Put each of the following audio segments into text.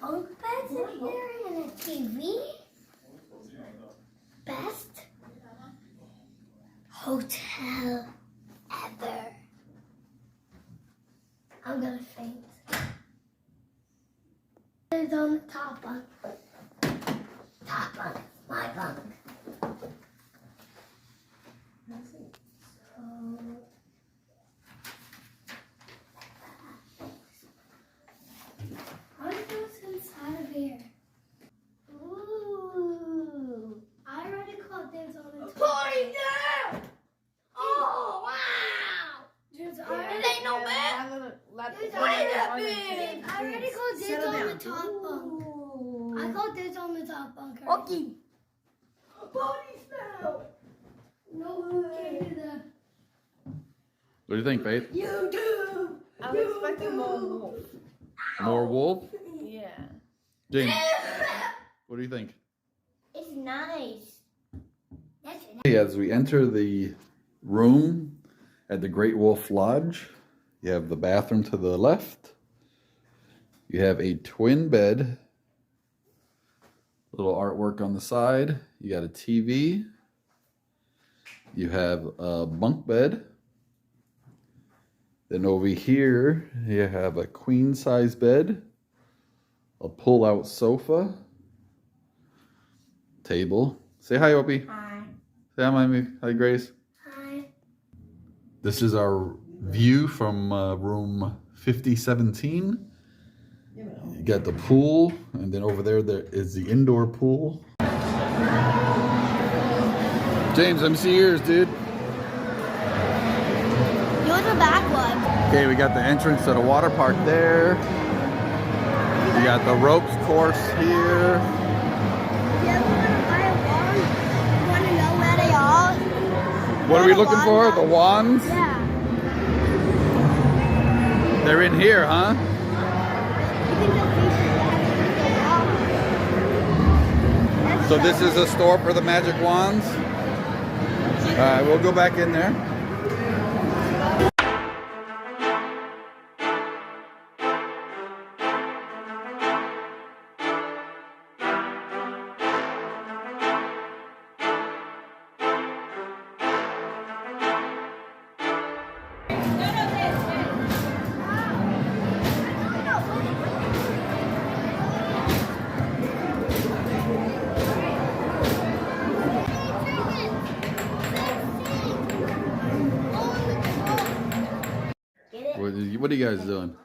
bunk beds in here and a TV. Best hotel ever. I'm gonna faint. It's on the top bunk. Top bunk. My bunk. What goes inside of here? Ooh. I already caught dibs on the top. Party now! Oh, wow! Dibs, it ain't no bed. Dibs, I already called dibs on the top bunk. I called dibs on the top bunk. Okay. Party smell! No, you can't do that. What do you think, Faith? You do! I was expecting more wolf. More wolf? Yeah. James, what do you think? It's nice. That's As we enter the room at the Great Wolf Lodge, you have the bathroom to the left. You have a twin bed. Little artwork on the side. You got a TV. You have a bunk bed. Then over here, you have a queen size bed, a pull out sofa, table. Say hi, Opie. Hi. Say hi, Mommy. Hi, Grace. Hi. This is our view from room 5017. You got the pool, and then over there is the indoor pool. James, let me see yours, dude. Yours a back one. Okay, we got the entrance to the water park there. We got the ropes course here. You ever want to buy a wand? You want to know where they are? What are we looking for? The wands? Yeah. They're in here, huh? You can go fishing. So this is a store for the magic wands. All right, we'll go back in there. What are you guys doing?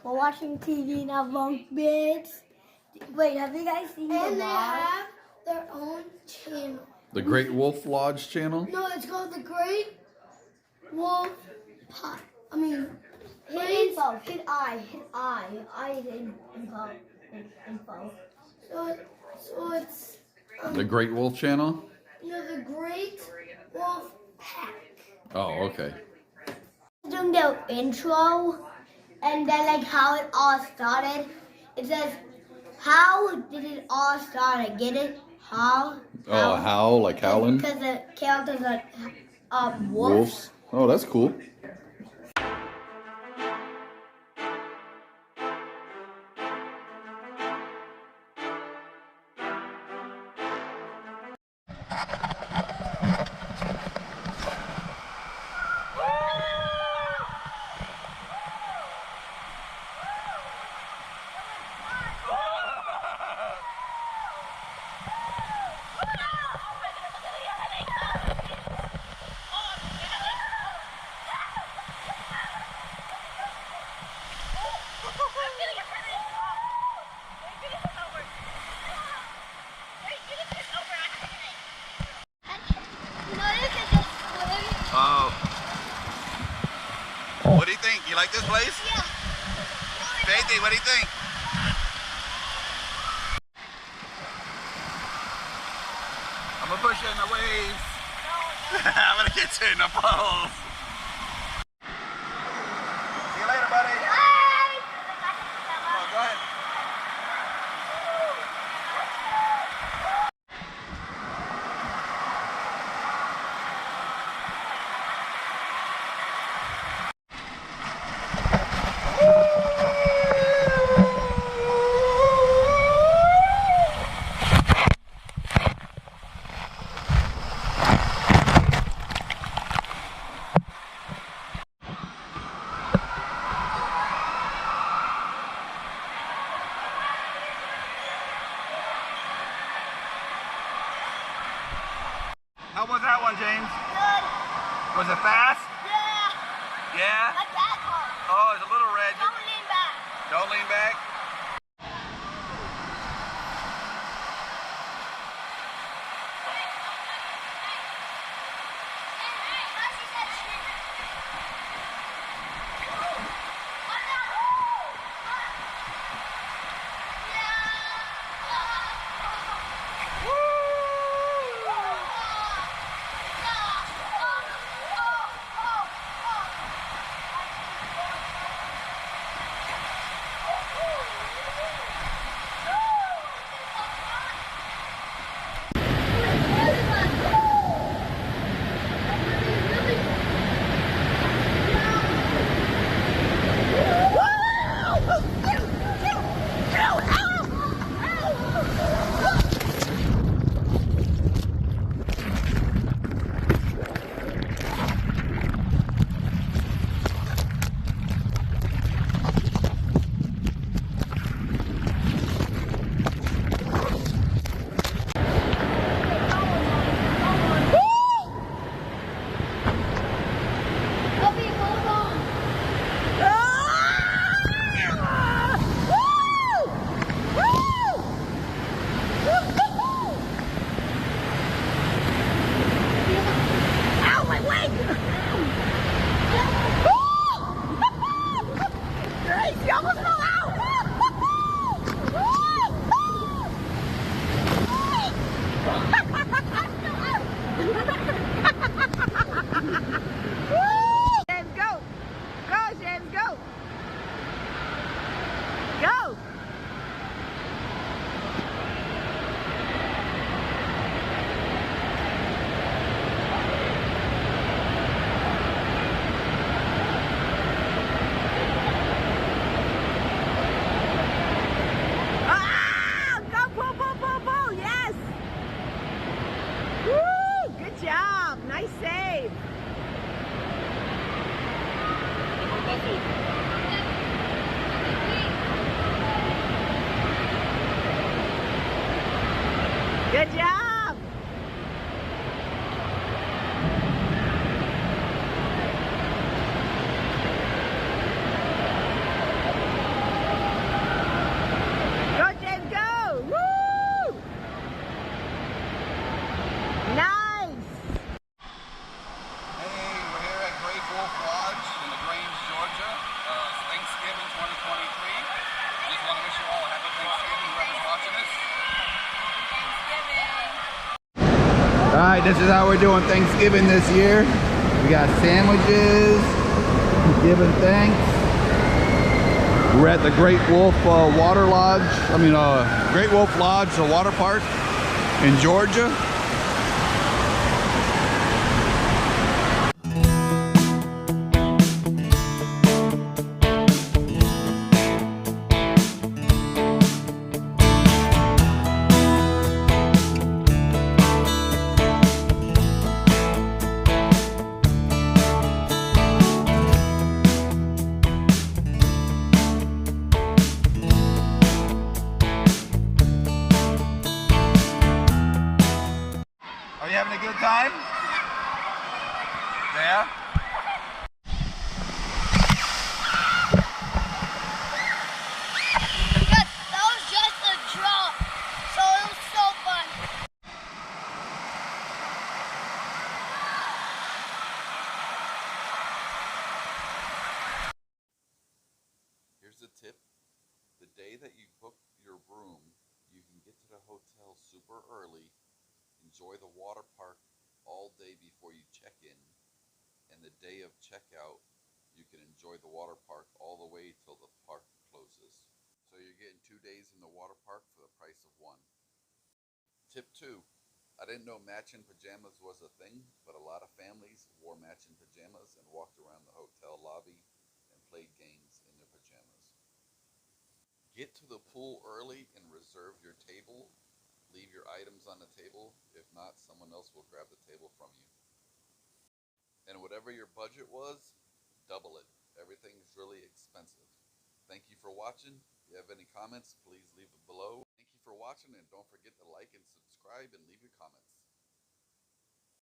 We're watching TV in our bunk beds. Wait, have you guys seen the lodge? And they have their own channel. The Great Wolf Lodge channel? No, it's called the Great Wolf Pot. I mean, info. Hit I is info. So it's The Great Wolf channel? the Great Wolf Pack. Oh, okay. Doing the intro, and then like how it all started. It says, "How did it all start?" Get it? How? Oh, howl, like howling? Because the characters are wolves. Wolves? Oh, that's cool. What do you think? You like this place? Yeah. Faithy, what do you think? I'm gonna push you in the waves. I'm gonna get you in the bubbles. See you later, buddy. Bye. Oh, go ahead. James? Good. Was it fast? Yeah. Yeah? Like that part. Oh, it's a little red. Don't lean back. Don't lean back. James, go! Go, James, go! Go! Ah! Go, pull, pull, pull, pull! Yes! Woo! Good job! Nice save! Good job! Go, James, go! Woo! Nice! Hey, we're here at Great Wolf Lodge in the Grange, Georgia. It's Thanksgiving 2023. Just want to wish you all a happy Thanksgiving, whoever's watching this. All right, this is how we're doing Thanksgiving this year. We got sandwiches, giving thanks. We're at the Great Wolf Water Lodge. Great Wolf Lodge, the water park in Georgia. Are you having a good time? Yeah? That was just a drop, so it was so fun. Here's a tip. The day that you book your room, you can get to the hotel super early, enjoy the water park all day before you check in, and the day of checkout, you can enjoy the water park all the way till the park closes. So you're getting 2 days in the water park for the price of 1. Tip 2. I didn't know matching pajamas was a thing, but a lot of families wore matching pajamas and walked around the hotel lobby and played games in their pajamas. Get to the pool early and reserve your table. Leave your items on the table. If not, someone else will grab the table from you. And whatever your budget was, double it. Everything's really expensive. Thank you for watching. If you have any comments, please leave it below. Thank you for watching, and don't forget to like and subscribe and leave your comments.